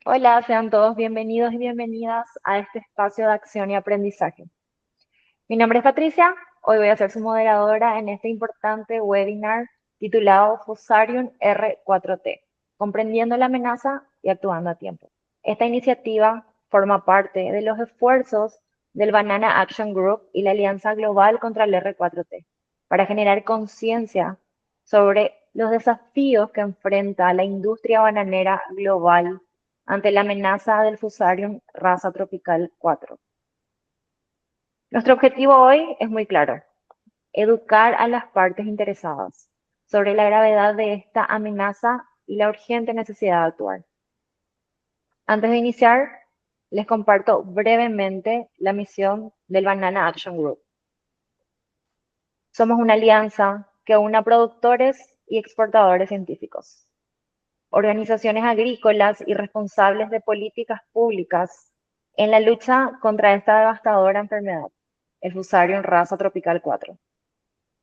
Hola, sean todos bienvenidos y bienvenidas a este espacio de acción y aprendizaje. Mi nombre es Patricia, hoy voy a ser su moderadora en este importante webinar titulado Fusarium R4T, comprendiendo la amenaza y actuando a tiempo. Esta iniciativa forma parte de los esfuerzos del Banana Action Group y la Alianza Global contra el R4T para generar conciencia sobre los desafíos que enfrenta la industria bananera global ante la amenaza del Fusarium raza tropical 4. Nuestro objetivo hoy es muy claro: educar a las partes interesadas sobre la gravedad de esta amenaza y la urgente necesidad de actuar. Antes de iniciar, les comparto brevemente la misión del Banana Action Group. Somos una alianza que une a productores y exportadores científicos, organizaciones agrícolas y responsables de políticas públicas en la lucha contra esta devastadora enfermedad, el Fusarium raza tropical 4.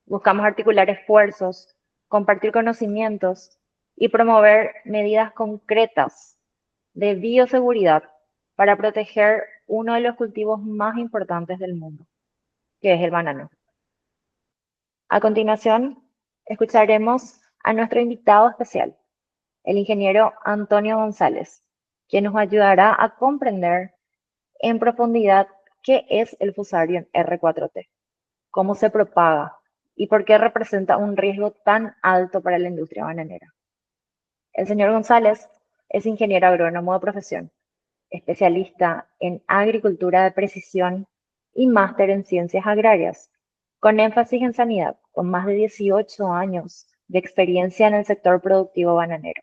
Buscamos articular esfuerzos, compartir conocimientos y promover medidas concretas de bioseguridad para proteger uno de los cultivos más importantes del mundo, que es el banano. A continuación, escucharemos a nuestro invitado especial, el ingeniero Antonio González, quien nos ayudará a comprender en profundidad qué es el Fusarium R4T, cómo se propaga y por qué representa un riesgo tan alto para la industria bananera. El señor González es ingeniero agrónomo de profesión, especialista en agricultura de precisión y máster en ciencias agrarias, con énfasis en sanidad, con más de 18 años de experiencia en el sector productivo bananero,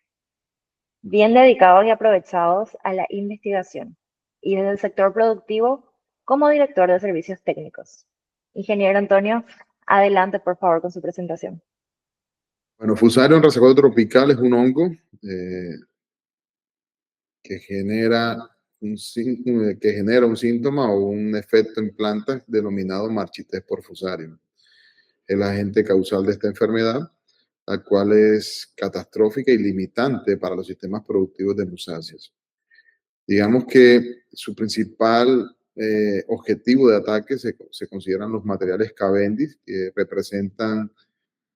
bien dedicados y aprovechados a la investigación, y desde el sector productivo como director de servicios técnicos. Ingeniero Antonio, adelante por favor con su presentación. Bueno, Fusarium racecato tropical es un hongo que genera un síntoma o un efecto en plantas denominado marchitez por Fusarium. El agente causal de esta enfermedad, la cual es catastrófica y limitante para los sistemas productivos de musáceas. Digamos que su principal objetivo de ataque se consideran los materiales Cavendish, que representan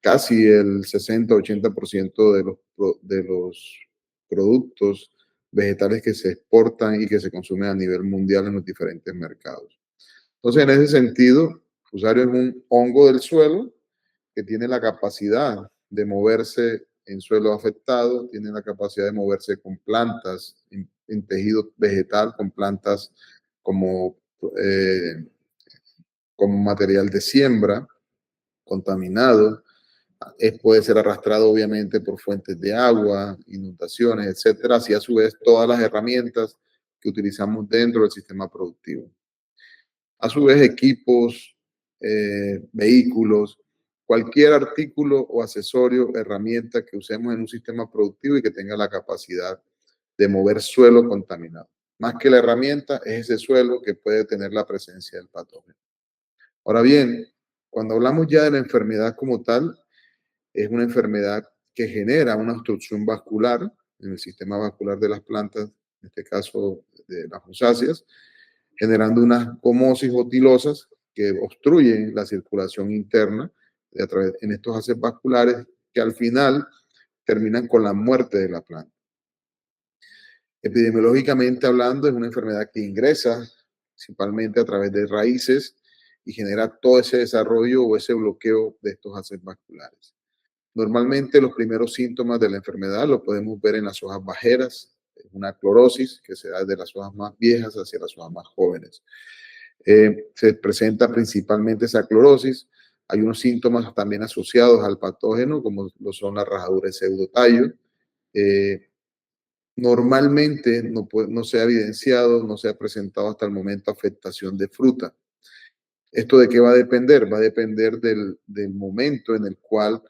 casi el 60-80% de los productos vegetales que se exportan y que se consumen a nivel mundial en los diferentes mercados. Entonces, en ese sentido, Fusarium es un hongo del suelo que tiene la capacidad de moverse en suelo afectado, tiene la capacidad de moverse con plantas, en tejido vegetal, con plantas como, eh, como material de siembra contaminado. Puede ser arrastrado obviamente por fuentes de agua, inundaciones, etcétera, así a su vez todas las herramientas que utilizamos dentro del sistema productivo. A su vez equipos, vehículos, cualquier artículo o accesorio, herramienta que usemos en un sistema productivo y que tenga la capacidad de mover suelo contaminado. Más que la herramienta, es ese suelo que puede tener la presencia del patógeno. Ahora bien, cuando hablamos ya de la enfermedad como tal, es una enfermedad que genera una obstrucción vascular en el sistema vascular de las plantas, en este caso de las musáceas, generando unas comosis o tilosas que obstruyen la circulación interna en estos haces vasculares que al final terminan con la muerte de la planta. Epidemiológicamente hablando, es una enfermedad que ingresa principalmente a través de raíces y genera todo ese desarrollo o ese bloqueo de estos haces vasculares. Normalmente los primeros síntomas de la enfermedad lo podemos ver en las hojas bajeras, una clorosis que se da desde las hojas más viejas hacia las hojas más jóvenes. Se presenta principalmente esa clorosis. Hay unos síntomas también asociados al patógeno, como lo son las rajaduras de pseudotallo. Normalmente no se ha evidenciado, no se ha presentado hasta el momento afectación de fruta. ¿Esto de qué va a depender? Va a depender del momento en el cual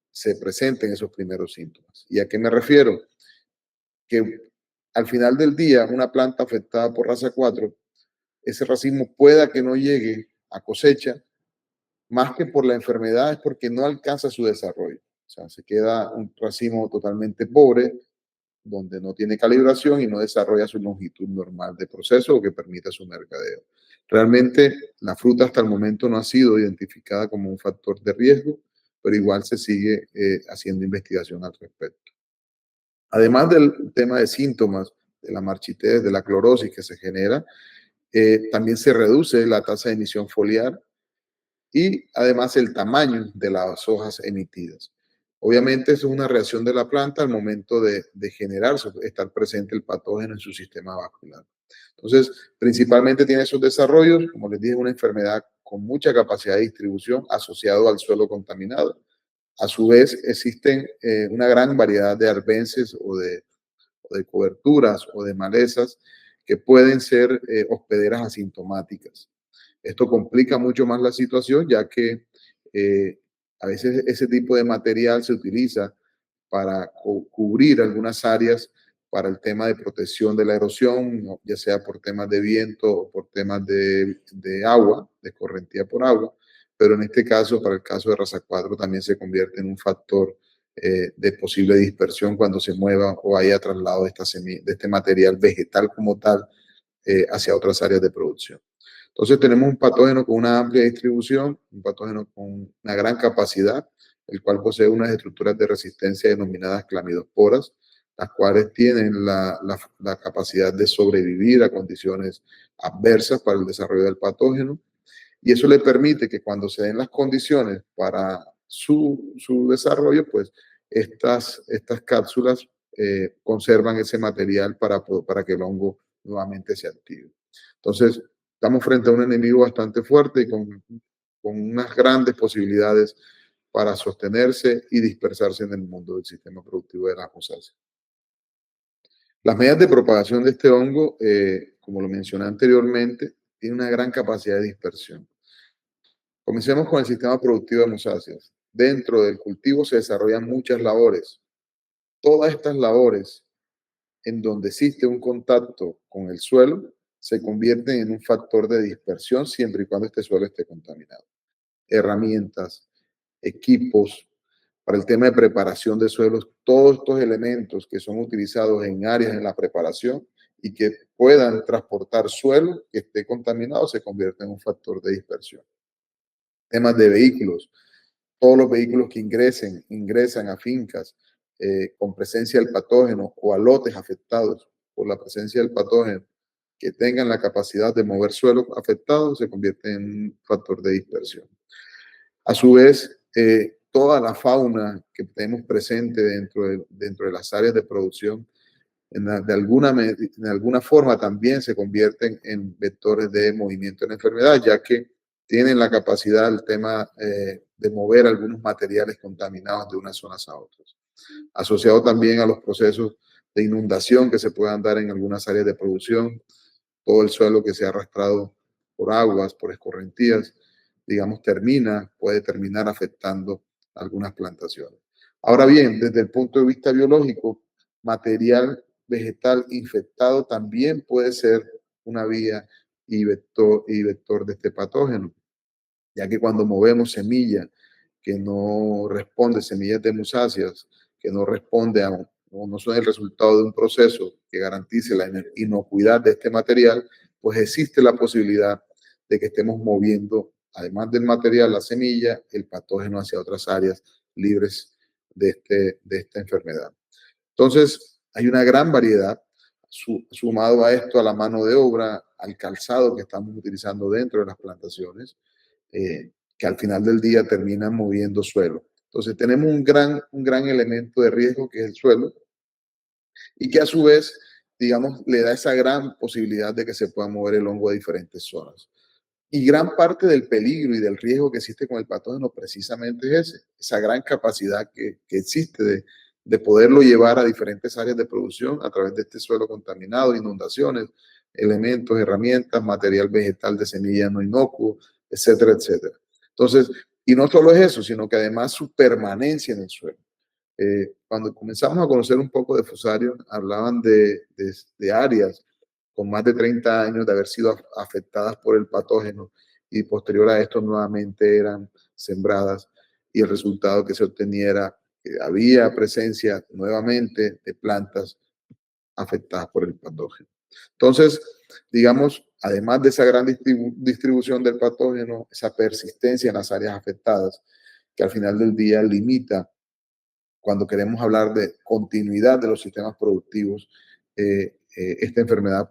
se presenten esos primeros síntomas. ¿Y a qué me refiero? Que al final del día, una planta afectada por raza 4, ese racimo pueda que no llegue a cosecha, más que por la enfermedad, es porque no alcanza su desarrollo. O sea, se queda un racimo totalmente pobre, donde no tiene calibración y no desarrolla su longitud normal de proceso o que permita su mercadeo. Realmente la fruta hasta el momento no ha sido identificada como un factor de riesgo, pero igual se sigue haciendo investigación al respecto. Además del tema de síntomas, de la marchitez, de la clorosis que se genera, también se reduce la tasa de emisión foliar y además el tamaño de las hojas emitidas. Obviamente eso es una reacción de la planta al momento de generarse, estar presente el patógeno en su sistema vascular. Entonces, principalmente tiene esos desarrollos, como les dije, una enfermedad con mucha capacidad de distribución asociado al suelo contaminado. A su vez, existen una gran variedad de arbences o de coberturas o de malezas que pueden ser hospederas asintomáticas. Esto complica mucho más la situación, ya que a veces ese tipo de material se utiliza para cubrir algunas áreas para el tema de protección de la erosión, ¿no? Ya sea por temas de viento o por temas de agua, de escorrentía por agua, pero en este caso, para el caso de raza 4, también se convierte en un factor de posible dispersión cuando se mueva o haya traslado de este material vegetal como tal hacia otras áreas de producción. Entonces tenemos un patógeno con una amplia distribución, un patógeno con una gran capacidad, el cual posee unas estructuras de resistencia denominadas clamidosporas, las cuales tienen la capacidad de sobrevivir a condiciones adversas para el desarrollo del patógeno, y eso le permite que cuando se den las condiciones para su desarrollo, pues estas cápsulas conservan ese material para que el hongo nuevamente se active. Entonces, estamos frente a un enemigo bastante fuerte y con unas grandes posibilidades para sostenerse y dispersarse en el mundo del sistema productivo de las rosáceas. Las medidas de propagación de este hongo, como lo mencioné anteriormente, tienen una gran capacidad de dispersión. Comencemos con el sistema productivo de musáceas. Dentro del cultivo se desarrollan muchas labores. Todas estas labores en donde existe un contacto con el suelo se convierten en un factor de dispersión siempre y cuando este suelo esté contaminado. Herramientas, equipos, para el tema de preparación de suelos, todos estos elementos que son utilizados en áreas en la preparación y que puedan transportar suelo que esté contaminado se convierten en un factor de dispersión. Temas de vehículos, todos los vehículos que ingresan a fincas con presencia del patógeno o a lotes afectados por la presencia del patógeno que tengan la capacidad de mover suelo afectado se convierte en un factor de dispersión. A su vez, toda la fauna que tenemos presente dentro de las áreas de producción, de alguna forma también se convierten en vectores de movimiento de la enfermedad, ya que tienen la capacidad, el tema de mover algunos materiales contaminados de unas zonas a otras. Asociado también a los procesos de inundación que se puedan dar en algunas áreas de producción, todo el suelo que se ha arrastrado por aguas, por escorrentías, digamos, puede terminar afectando algunas plantaciones. Ahora bien, desde el punto de vista biológico, material vegetal infectado también puede ser una vía y vector de este patógeno, ya que cuando movemos semillas que no responde, semillas de musáceas, que no responde o no son el resultado de un proceso que garantice la inocuidad de este material, pues existe la posibilidad de que estemos moviendo, además del material, la semilla, el patógeno hacia otras áreas libres de esta enfermedad. Entonces, hay una gran variedad, sumado a esto, a la mano de obra, al calzado que estamos utilizando dentro de las plantaciones, que al final del día terminan moviendo suelo. Entonces, tenemos un gran elemento de riesgo que es el suelo y que a su vez, digamos, le da esa gran posibilidad de que se pueda mover el hongo a diferentes zonas. Y gran parte del peligro y del riesgo que existe con el patógeno precisamente es esa gran capacidad que existe de poderlo llevar a diferentes áreas de producción a través de este suelo contaminado, inundaciones, elementos, herramientas, material vegetal de semilla no inocuo, etcétera, etcétera. Entonces, y no solo es eso, sino que además su permanencia en el suelo. Cuando comenzamos a conocer un poco de Fusarium, hablaban de áreas con más de 30 años de haber sido afectadas por el patógeno y posterior a esto nuevamente eran sembradas y el resultado que se obtenía era que había presencia nuevamente de plantas afectadas por el patógeno. Entonces, digamos, además de esa gran distribución del patógeno, esa persistencia en las áreas afectadas, que al final del día limita cuando queremos hablar de continuidad de los sistemas productivos, esta enfermedad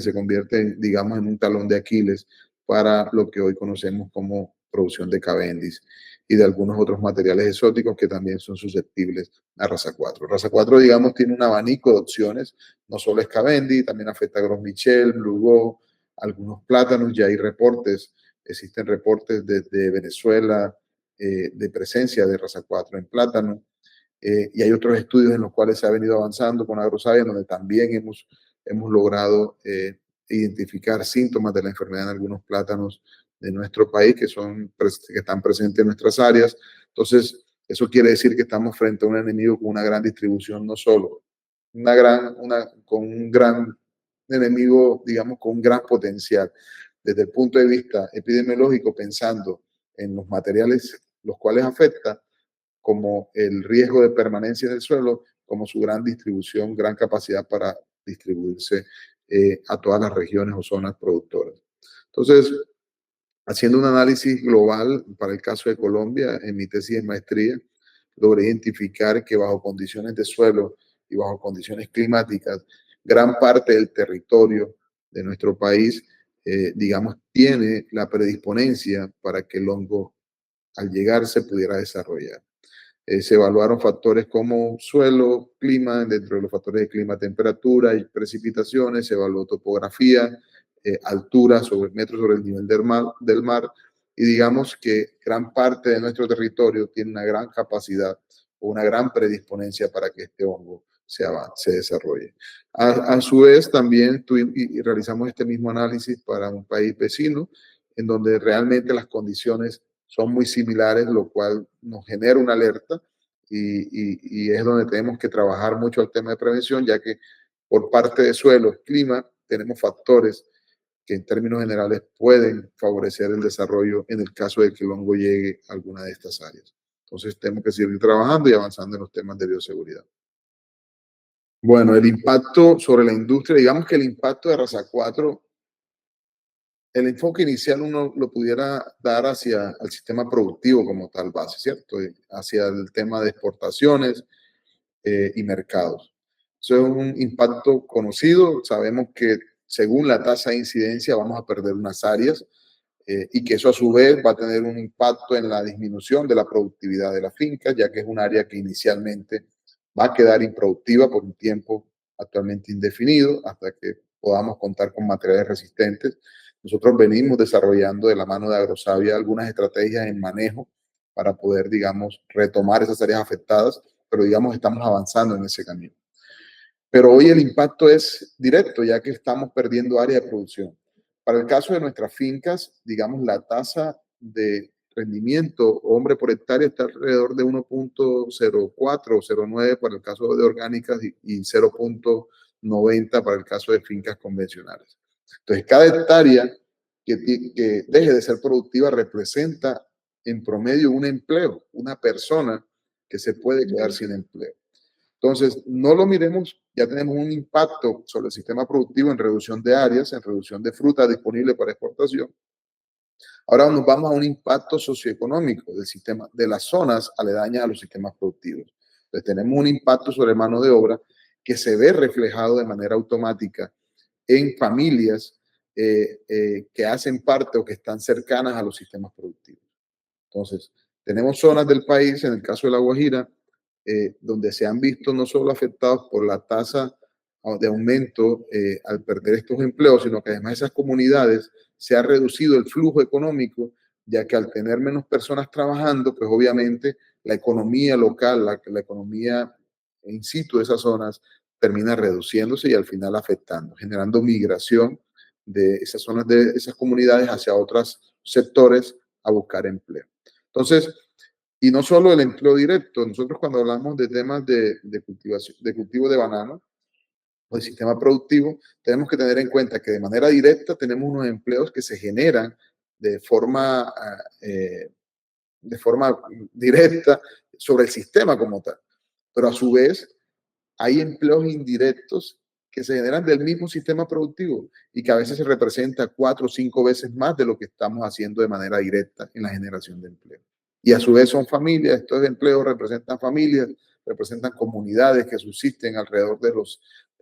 se convierte, digamos, en un talón de Aquiles para lo que hoy conocemos como producción de Cavendish y de algunos otros materiales exóticos que también son susceptibles a raza 4. Raza 4, digamos, tiene un abanico de opciones, no solo es Cavendish, también afecta a Gros Michel, Blue, algunos plátanos, ya hay reportes, existen reportes desde Venezuela de presencia de raza 4 en plátano. Y hay otros estudios en los cuales se ha venido avanzando con agrosavia, donde también hemos logrado identificar síntomas de la enfermedad en algunos plátanos de nuestro país que están presentes en nuestras áreas. Entonces, eso quiere decir que estamos frente a un enemigo con una gran distribución, no solo con un gran enemigo, digamos, con un gran potencial. Desde el punto de vista epidemiológico, pensando en los materiales los cuales afecta, como el riesgo de permanencia en el suelo, como su gran distribución, gran capacidad para distribuirse a todas las regiones o zonas productoras. Entonces, haciendo un análisis global para el caso de Colombia, en mi tesis de maestría, logré identificar que bajo condiciones de suelo y bajo condiciones climáticas, gran parte del territorio de nuestro país, digamos, tiene la predisponencia para que el hongo al llegar se pudiera desarrollar. Se evaluaron factores como suelo, clima, dentro de los factores de clima, temperatura y precipitaciones, se evaluó topografía, altura sobre metros sobre el nivel del mar, y digamos que gran parte de nuestro territorio tiene una gran capacidad o una gran predisponencia para que este hongo se desarrolle. A su vez, también realizamos este mismo análisis para un país vecino, en donde realmente las condiciones son muy similares, lo cual nos genera una alerta y es donde tenemos que trabajar mucho el tema de prevención, ya que por parte de suelo, clima, tenemos factores que en términos generales pueden favorecer el desarrollo en el caso de que el hongo llegue a alguna de estas áreas. Entonces tenemos que seguir trabajando y avanzando en los temas de bioseguridad. Bueno, el impacto sobre la industria, digamos que el impacto de raza 4, el enfoque inicial uno lo pudiera dar hacia el sistema productivo como tal base, ¿cierto? Hacia el tema de exportaciones y mercados. Eso es un impacto conocido. Sabemos que según la tasa de incidencia vamos a perder unas áreas y que eso a su vez va a tener un impacto en la disminución de la productividad de las fincas, ya que es un área que inicialmente va a quedar improductiva por un tiempo actualmente indefinido hasta que podamos contar con materiales resistentes. Nosotros venimos desarrollando de la mano de Agrosavia algunas estrategias en manejo para poder, digamos, retomar esas áreas afectadas, pero digamos, estamos avanzando en ese camino. Pero hoy el impacto es directo, ya que estamos perdiendo área de producción. Para el caso de nuestras fincas, digamos, la tasa de rendimiento hombre por hectárea está alrededor de 1.04 o 0.9 para el caso de orgánicas y 0.90 para el caso de fincas convencionales. Entonces, cada hectárea que deje de ser productiva representa en promedio un empleo, una persona que se puede quedar sin empleo. Entonces, no lo miremos, ya tenemos un impacto sobre el sistema productivo en reducción de áreas, en reducción de fruta disponible para exportación. Ahora nos vamos a un impacto socioeconómico del sistema, de las zonas aledañas a los sistemas productivos. Entonces, tenemos un impacto sobre mano de obra que se ve reflejado de manera automática en familias que hacen parte o que están cercanas a los sistemas productivos. Entonces, tenemos zonas del país, en el caso de La Guajira, donde se han visto no solo afectados por la tasa de aumento al perder estos empleos, sino que además esas comunidades se ha reducido el flujo económico, ya que al tener menos personas trabajando, pues obviamente la economía local, la economía in situ de esas zonas termina reduciéndose y al final afectando, generando migración de esas zonas, de esas comunidades hacia otros sectores a buscar empleo. Entonces, y no solo el empleo directo, nosotros cuando hablamos de temas de cultivación, de cultivo de banano o de sistema productivo, tenemos que tener en cuenta que de manera directa tenemos unos empleos que se generan de forma, eh, de forma directa sobre el sistema como tal. Pero a su vez, hay empleos indirectos que se generan del mismo sistema productivo y que a veces se representa 4 o 5 veces más de lo que estamos haciendo de manera directa en la generación de empleo. Y a su vez son familias, estos empleos representan familias, representan comunidades que subsisten alrededor de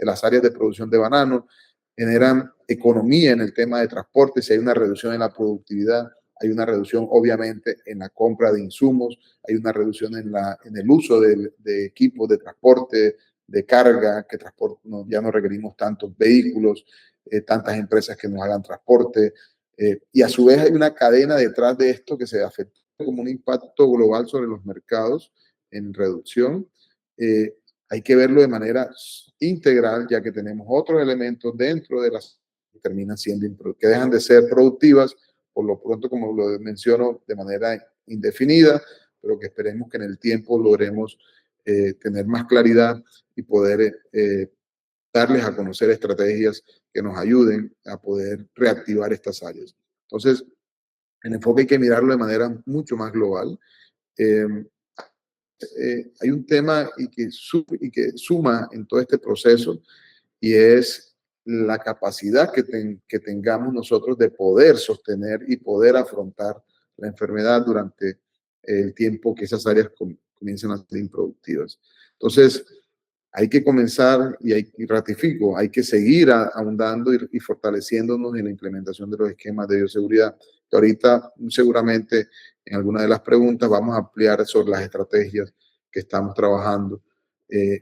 las áreas de producción de banano, generan economía en el tema de transporte, si hay una reducción en la productividad, hay una reducción obviamente en la compra de insumos, hay una reducción en el uso de equipos de transporte, de carga, que ya no requerimos tantos vehículos, tantas empresas que nos hagan transporte, y a su vez hay una cadena detrás de esto que se afecta como un impacto global sobre los mercados en reducción. Hay que verlo de manera integral, ya que tenemos otros elementos dentro de las que terminan siendo que dejan de ser productivas, por lo pronto, como lo menciono, de manera indefinida, pero que esperemos que en el tiempo logremos tener más claridad y poder darles a conocer estrategias que nos ayuden a poder reactivar estas áreas. Entonces, el enfoque hay que mirarlo de manera mucho más global. Eh, hay un tema y que suma en todo este proceso y es la capacidad que tengamos nosotros de poder sostener y poder afrontar la enfermedad durante el tiempo que esas áreas comiencen a ser improductivas. Entonces, hay que comenzar y ratifico, hay que seguir ahondando y fortaleciéndonos en la implementación de los esquemas de bioseguridad, que ahorita seguramente en alguna de las preguntas vamos a ampliar sobre las estrategias que estamos trabajando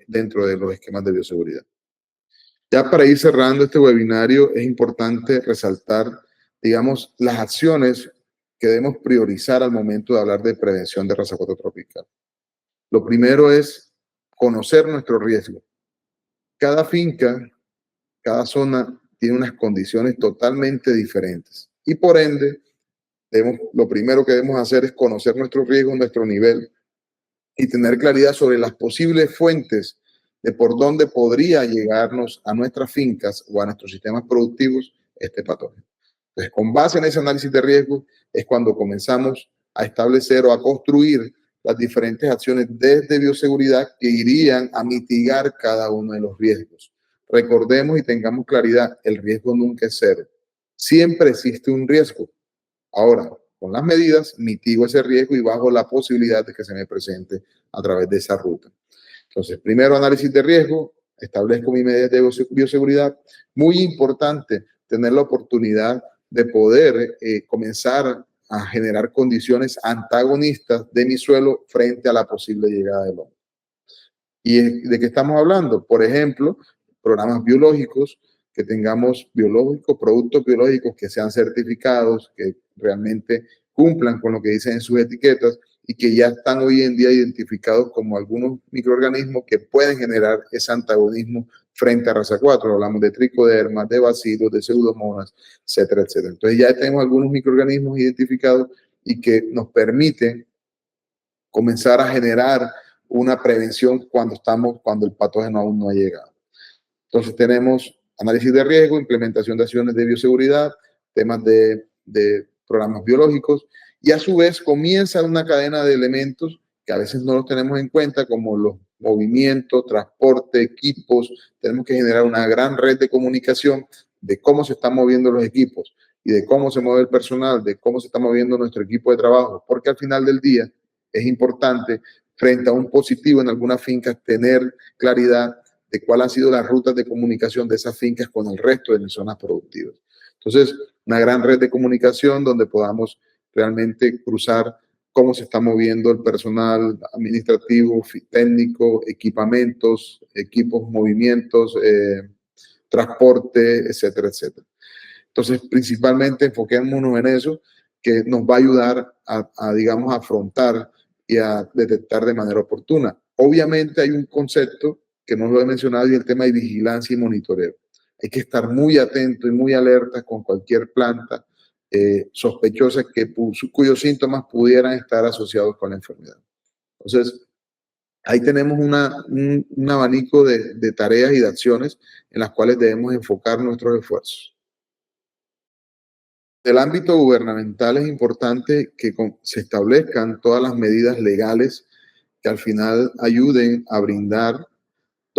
dentro de los esquemas de bioseguridad. Ya para ir cerrando este webinario, es importante resaltar, digamos, las acciones que debemos priorizar al momento de hablar de prevención de raza 4 tropical. Lo primero es conocer nuestro riesgo. Cada finca, cada zona tiene unas condiciones totalmente diferentes y por ende, lo primero que debemos hacer es conocer nuestro riesgo, nuestro nivel y tener claridad sobre las posibles fuentes de por dónde podría llegarnos a nuestras fincas o a nuestros sistemas productivos este patógeno. Entonces, con base en ese análisis de riesgo es cuando comenzamos a establecer o a construir las diferentes acciones desde bioseguridad que irían a mitigar cada uno de los riesgos. Recordemos y tengamos claridad, el riesgo nunca es cero. Siempre existe un riesgo. Ahora, con las medidas, mitigo ese riesgo y bajo la posibilidad de que se me presente a través de esa ruta. Entonces, primero análisis de riesgo, establezco mi medida de bioseguridad. Muy importante tener la oportunidad de poder comenzar a generar condiciones antagonistas de mi suelo frente a la posible llegada del hombre. ¿Y de qué estamos hablando? Por ejemplo, programas biológicos, que tengamos productos biológicos que sean certificados, que realmente cumplan con lo que dicen en sus etiquetas y que ya están hoy en día identificados como algunos microorganismos que pueden generar ese antagonismo frente a raza 4. Hablamos de tricodermas, de bacilos, de pseudomonas, etcétera, etcétera. Entonces ya tenemos algunos microorganismos identificados y que nos permiten comenzar a generar una prevención cuando el patógeno aún no ha llegado. Entonces tenemos análisis de riesgo, implementación de acciones de bioseguridad, temas de programas biológicos y a su vez comienza una cadena de elementos que a veces no los tenemos en cuenta como los movimientos, transporte, equipos. Tenemos que generar una gran red de comunicación de cómo se están moviendo los equipos y de cómo se mueve el personal, de cómo se está moviendo nuestro equipo de trabajo, porque al final del día es importante frente a un positivo en algunas fincas tener claridad de cuáles han sido las rutas de comunicación de esas fincas con el resto de las zonas productivas. Entonces, una gran red de comunicación donde podamos realmente cruzar cómo se está moviendo el personal administrativo, técnico, equipamientos, equipos, movimientos, transporte, etcétera, etcétera. Entonces, principalmente enfoquémonos en eso, que nos va a ayudar digamos, a afrontar y a detectar de manera oportuna. Obviamente hay un concepto que no lo he mencionado y el tema de vigilancia y monitoreo. Hay que estar muy atento y muy alerta con cualquier planta sospechosa cuyos síntomas pudieran estar asociados con la enfermedad. Entonces, ahí tenemos un abanico de tareas y de acciones en las cuales debemos enfocar nuestros esfuerzos. En el ámbito gubernamental es importante que se establezcan todas las medidas legales que al final ayuden a brindar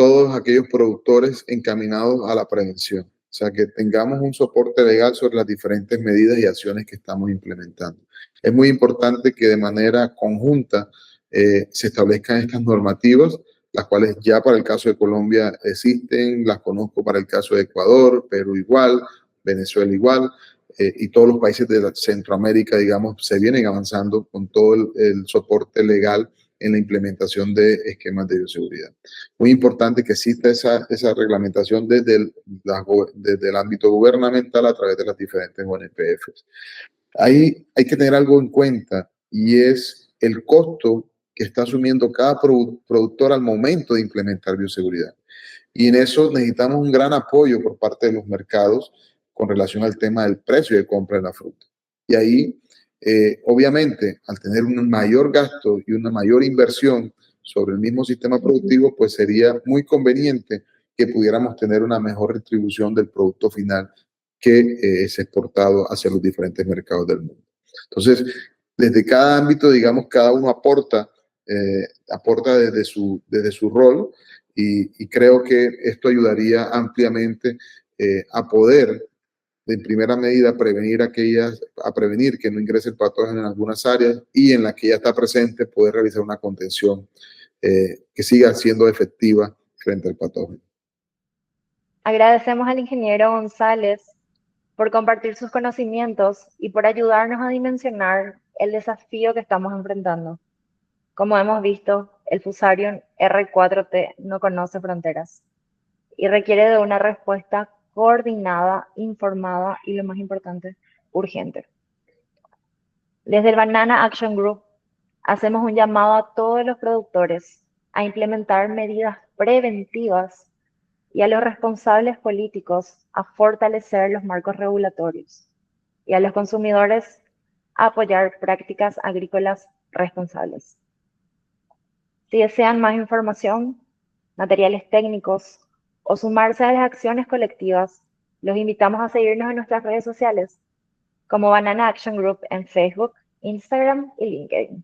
todos aquellos productores encaminados a la prevención. O sea, que tengamos un soporte legal sobre las diferentes medidas y acciones que estamos implementando. Es muy importante que de manera conjunta se establezcan estas normativas, las cuales ya para el caso de Colombia existen, las conozco para el caso de Ecuador, Perú igual, Venezuela igual, y todos los países de Centroamérica, digamos, se vienen avanzando con todo el soporte legal en la implementación de esquemas de bioseguridad. Muy importante que exista esa reglamentación desde el ámbito gubernamental a través de las diferentes ONPFs. Ahí hay que tener algo en cuenta y es el costo que está asumiendo cada productor al momento de implementar bioseguridad. Y en eso necesitamos un gran apoyo por parte de los mercados con relación al tema del precio de compra de la fruta. Y ahí, obviamente, al tener un mayor gasto y una mayor inversión sobre el mismo sistema productivo, pues sería muy conveniente que pudiéramos tener una mejor retribución del producto final que es exportado hacia los diferentes mercados del mundo. Entonces, desde cada ámbito, digamos, cada uno aporta desde su rol y creo que esto ayudaría ampliamente a poder, en primera medida, prevenir que no ingrese el patógeno en algunas áreas y en las que ya está presente, poder realizar una contención que siga siendo efectiva frente al patógeno. Agradecemos al ingeniero González por compartir sus conocimientos y por ayudarnos a dimensionar el desafío que estamos enfrentando. Como hemos visto, el Fusarium R4T no conoce fronteras y requiere de una respuesta coordinada, informada y, lo más importante, urgente. Desde el Banana Action Group hacemos un llamado a todos los productores a implementar medidas preventivas y a los responsables políticos a fortalecer los marcos regulatorios y a los consumidores a apoyar prácticas agrícolas responsables. Si desean más información, materiales técnicos o sumarse a las acciones colectivas, los invitamos a seguirnos en nuestras redes sociales como Banana Action Group en Facebook, Instagram y LinkedIn.